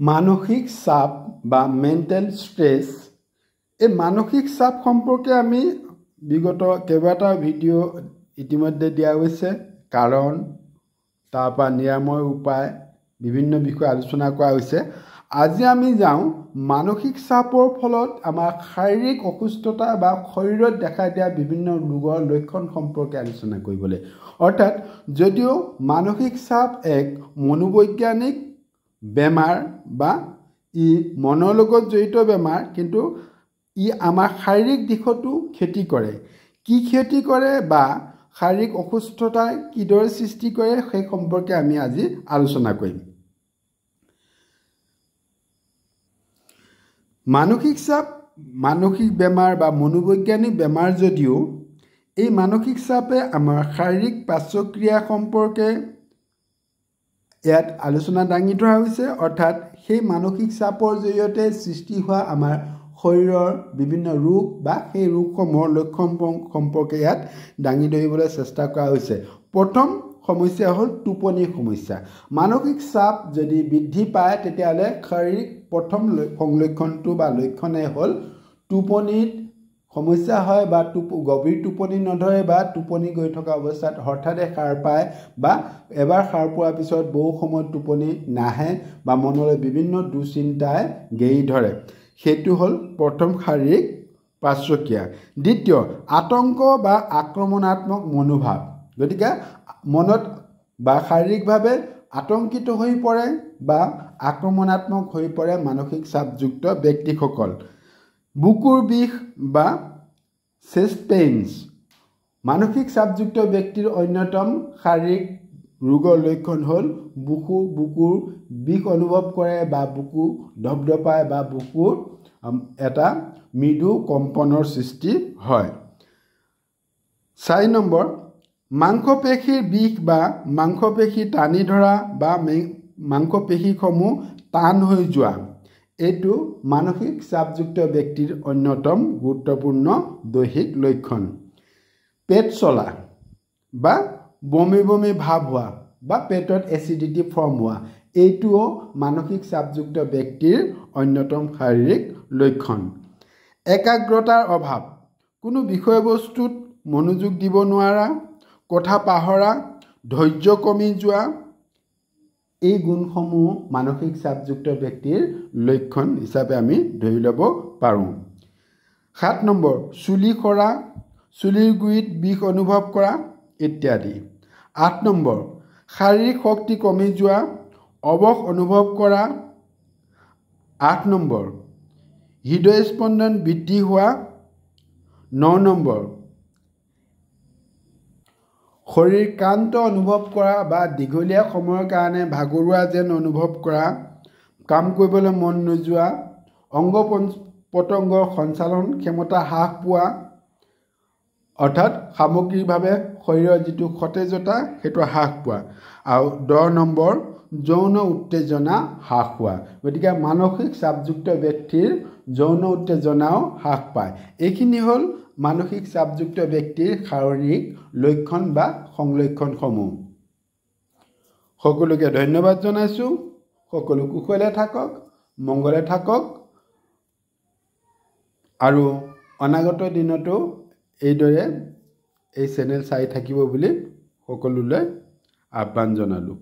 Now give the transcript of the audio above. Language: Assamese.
মানসিক চাপ বা মেণ্টেল ষ্ট্ৰেছ এই মানসিক চাপ সম্পৰ্কে আমি বিগত কেইবাটাও ভিডিঅ' ইতিমধ্যে দিয়া হৈছে কাৰণ তাৰপৰা নিৰাময় উপায় বিভিন্ন বিষয় আলোচনা কৰা হৈছে আজি আমি যাওঁ মানসিক চাপৰ ফলত আমাৰ শাৰীৰিক অসুস্থতা বা শৰীৰত দেখা দিয়া বিভিন্ন ৰোগৰ লক্ষণ সম্পৰ্কে আলোচনা কৰিবলৈ অৰ্থাৎ যদিও মানসিক চাপ এক মনোবৈজ্ঞানিক বেমাৰ বা ই মনৰ লগত জড়িত বেমাৰ কিন্তু ই আমাৰ শাৰীৰিক দিশতো ক্ষতি কৰে কি ক্ষতি কৰে বা শাৰীৰিক অসুস্থতাই কিদৰে সৃষ্টি কৰে সেই সম্পৰ্কে আমি আজি আলোচনা কৰিম মানসিক চাপ মানসিক বেমাৰ বা মনোবৈজ্ঞানিক বেমাৰ যদিও এই মানসিক চাপে আমাৰ শাৰীৰিক পাৰ্শ্বক্ৰিয়া সম্পৰ্কে ইয়াত আলোচনা দাঙি ধৰা হৈছে অৰ্থাৎ সেই মানসিক চাপৰ জৰিয়তে সৃষ্টি হোৱা আমাৰ শৰীৰৰ বিভিন্ন ৰোগ বা সেই ৰোগসমূহৰ লক্ষণ সম্পৰ্কে ইয়াত দাঙি ধৰিবলৈ চেষ্টা কৰা হৈছে প্ৰথম সমস্যা হ'ল টোপনিৰ সমস্যা মানসিক চাপ যদি বৃদ্ধি পায় তেতিয়াহ'লে শাৰীৰিক প্ৰথম সংলক্ষণটো বা লক্ষণে হ'ল টোপনিত সমস্যা হয় বা গভীৰ টোপনি নধৰে বা টোপনি গৈ থকা অৱস্থাত হঠাতে সাৰ পায় বা এবাৰ সাৰ পোৱাৰ পিছত বহু সময় টোপনি নাহে বা মনলৈ বিভিন্ন দুশ্চিন্তাই ঘেৰি ধৰে সেইটো হ'ল প্ৰথম শাৰীৰিক পাৰ্শ্বক্ৰিয়া দ্বিতীয় আতংক বা আক্ৰমণাত্মক মনোভাৱ গতিকে মনত বা শাৰীৰিকভাৱে আতংকিত হৈ পৰে বা আক্ৰমণাত্মক হৈ পৰে মানসিক চাপযুক্ত ব্যক্তিসকল বুকুৰ বিষ বা চেষ্ট পেইনছ মানসিক চাপযুক্ত ব্যক্তিৰ অন্যতম শাৰীৰিক ৰোগৰ লক্ষণ হ'ল বুকুৰ বিষ অনুভৱ কৰে বা বুকু ধপধপায় বা বুকুৰ এটা মৃদু কম্পনৰ সৃষ্টি হয় 4 নম্বৰ মাংসপেশীৰ বিষ বা মাংসপেশী টানি ধৰা বা মাংসপেশীসমূহ টান হৈ যোৱা এইটো মানসিক চাপযুক্ত ব্যক্তিৰ অন্যতম গুৰুত্বপূৰ্ণ দৈহিক লক্ষণ পেট চলা বা বমি বমি ভাৱ হোৱা বা পেটত এচিডিটি ফৰ্ম হোৱা এইটোও মানসিক চাপযুক্ত ব্যক্তিৰ অন্যতম শাৰীৰিক লক্ষণ একাগ্ৰতাৰ অভাৱ কোনো বিষয়বস্তুত মনোযোগ দিব নোৱাৰা কথা পাহৰা ধৈৰ্য কমি যোৱা এই গুণসমূহ মানসিক চাপযুক্ত ব্যক্তিৰ লক্ষণ হিচাপে আমি ধৰি ল'ব পাৰোঁ 7 নম্বৰ চুলি সৰা চুলিৰ গুৰিত বিষ অনুভৱ কৰা ইত্যাদি 8 নম্বৰ শাৰীৰিক শক্তি কমি যোৱা অৱস অনুভৱ কৰা 8 নম্বৰ হৃদয় স্পন্দন বৃদ্ধি হোৱা 9 নম্বৰ শৰীৰ ক্লান্ত অনুভৱ কৰা বা দীঘলীয়া সময়ৰ কাৰণে ভাগৰুৱা যেন অনুভৱ কৰা কাম কৰিবলৈ মন নোযোৱা অংগ পতংগৰ সঞ্চালন ক্ষমতা হ্ৰাস পোৱা অৰ্থাৎ সামগ্ৰিকভাৱে শৰীৰৰ যিটো সতেজতা সেইটো হ্ৰাস পোৱা আৰু 10 নম্বৰ যৌন উত্তেজনা হ্ৰাস হোৱা গতিকে মানসিক চাপযুক্ত ব্যক্তিৰ যৌন উত্তেজনাও হ্ৰাস পায় এইখিনি হ'ল মানসিক চাপযুক্ত ব্যক্তিৰ শাৰীৰিক লক্ষণ বা সংলক্ষণসমূহ সকলোকে ধন্যবাদ জনাইছোঁ সকলো কুশলে থাকক মংগলে থাকক আৰু অনাগত দিনতো এইদৰে এই চেনেল চাই থাকিব বুলি সকলোলৈ আহ্বান জনালোঁ